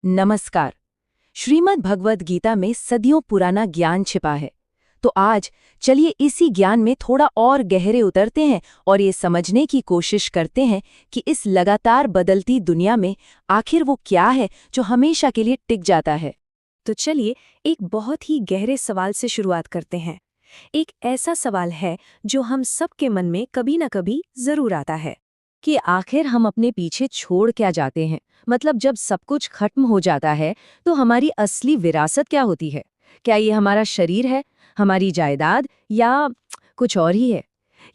नमस्कार। श्रीमद् भगवद गीता में सदियों पुराना ज्ञान छिपा है। तो आज चलिए इसी ज्ञान में थोड़ा और गहरे उतरते हैं और ये समझने की कोशिश करते हैं कि इस लगातार बदलती दुनिया में आखिर वो क्या है जो हमेशा के लिए टिक जाता है। तो चलिए एक बहुत ही गहरे सवाल से शुरुआत करते हैं। एक ऐसा सवाल है जो हम सबके मन में कभी न कभी जरूर आता है कि आखिर हम अपने पीछे छोड़ क्या जाते हैं। मतलब जब सब कुछ खत्म हो जाता है तो हमारी असली विरासत क्या होती है। क्या ये हमारा शरीर है, हमारी जायदाद या कुछ और ही है।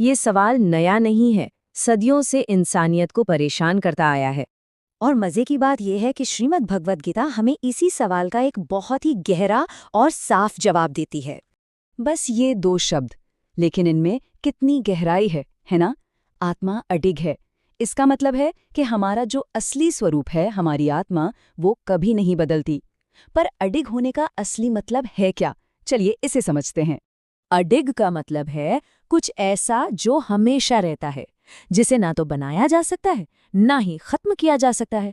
ये सवाल नया नहीं है, सदियों से इंसानियत को परेशान करता आया है। और मजे की बात यह है कि श्रीमद् भगवद गीता हमें इसी सवाल का एक बहुत ही गहरा और साफ जवाब देती है। बस ये दो शब्द, लेकिन इनमें कितनी गहराई है ना। आत्मा अडिग है। इसका मतलब है कि हमारा जो असली स्वरूप है, हमारी आत्मा, वो कभी नहीं बदलती। पर अडिग होने का असली मतलब है क्या? चलिए इसे समझते हैं। अडिग का मतलब है कुछ ऐसा जो हमेशा रहता है, जिसे ना तो बनाया जा सकता है, ना ही खत्म किया जा सकता है।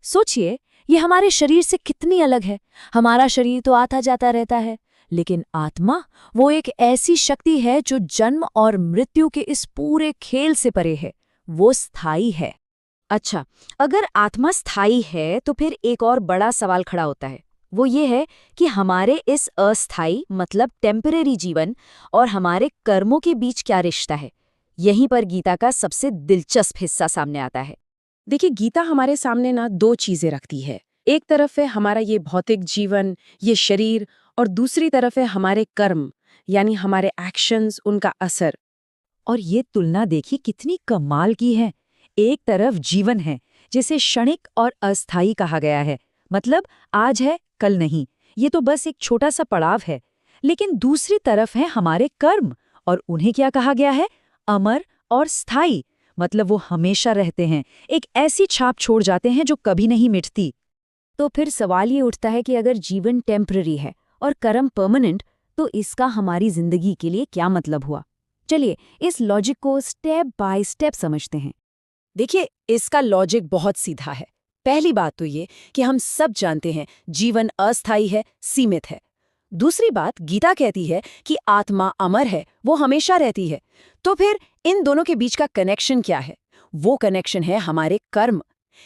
सोचिए, ये हमारे शरीर से कितनी अलग है। हमारा शरीर तो आता जाता रहता है, लेकिन आत्मा वो एक ऐसी शक्ति है जो जन्म और मृत्यु के इस पूरे खेल से परे है। वो स्थायी है। अच्छा, अगर आत्मा स्थायी है तो फिर एक और बड़ा सवाल खड़ा होता है। वो ये है कि हमारे इस अस्थायी मतलब टेम्परेरी जीवन और हमारे कर्मों के बीच क्या रिश्ता है। यहीं पर गीता का सबसे दिलचस्प हिस्सा सामने आता है। देखिए, गीता हमारे सामने ना दो चीजें रखती है। एक तरफ है हमारा ये भौतिक जीवन, ये शरीर, और दूसरी तरफ है हमारे कर्म, यानी हमारे एक्शंस, उनका असर। और ये तुलना देखिए कितनी कमाल की है। एक तरफ जीवन है, जिसे क्षणिक और अस्थायी कहा गया है, मतलब आज है कल नहीं, ये तो बस एक छोटा सा पड़ाव है। लेकिन दूसरी तरफ है हमारे कर्म, और उन्हें क्या कहा गया है? अमर और स्थायी, मतलब वो हमेशा रहते हैं, एक ऐसी छाप छोड़ जाते हैं जो कभी नहीं मिटती। तो फिर सवाल ये उठता है कि अगर जीवन टेम्पररी है और कर्म परमानेंट, तो इसका हमारी जिंदगी के लिए क्या मतलब हुआ। चलिए इस लॉजिक को स्टेप बाय स्टेप समझते हैं। देखिए, इसका लॉजिक बहुत सीधा है। पहली बात तो ये कि हम सब जानते हैं जीवन अस्थायी है, सीमित है। दूसरी बात, गीता कहती है कि आत्मा अमर है, वो हमेशा रहती है। तो फिर इन दोनों के बीच का कनेक्शन क्या है? वो कनेक्शन है हमारे कर्म।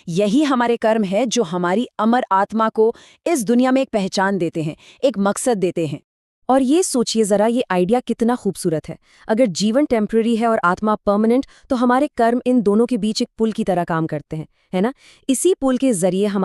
यही हमारे कर्म है जो हमारी अमर आत्मा को इस दुनिया में एक पहचान देते हैं, एक मकसद देते हैं। और ये सोचिए जरा, ये आइडिया कितना खूबसूरत है। अगर जीवन टेम्पररी है और आत्मा परमानेंट, तो हमारे कर्म इन दोनों के बीच एक पुल की तरह काम करते हैं, है ना। इसी पुल के जरिए हम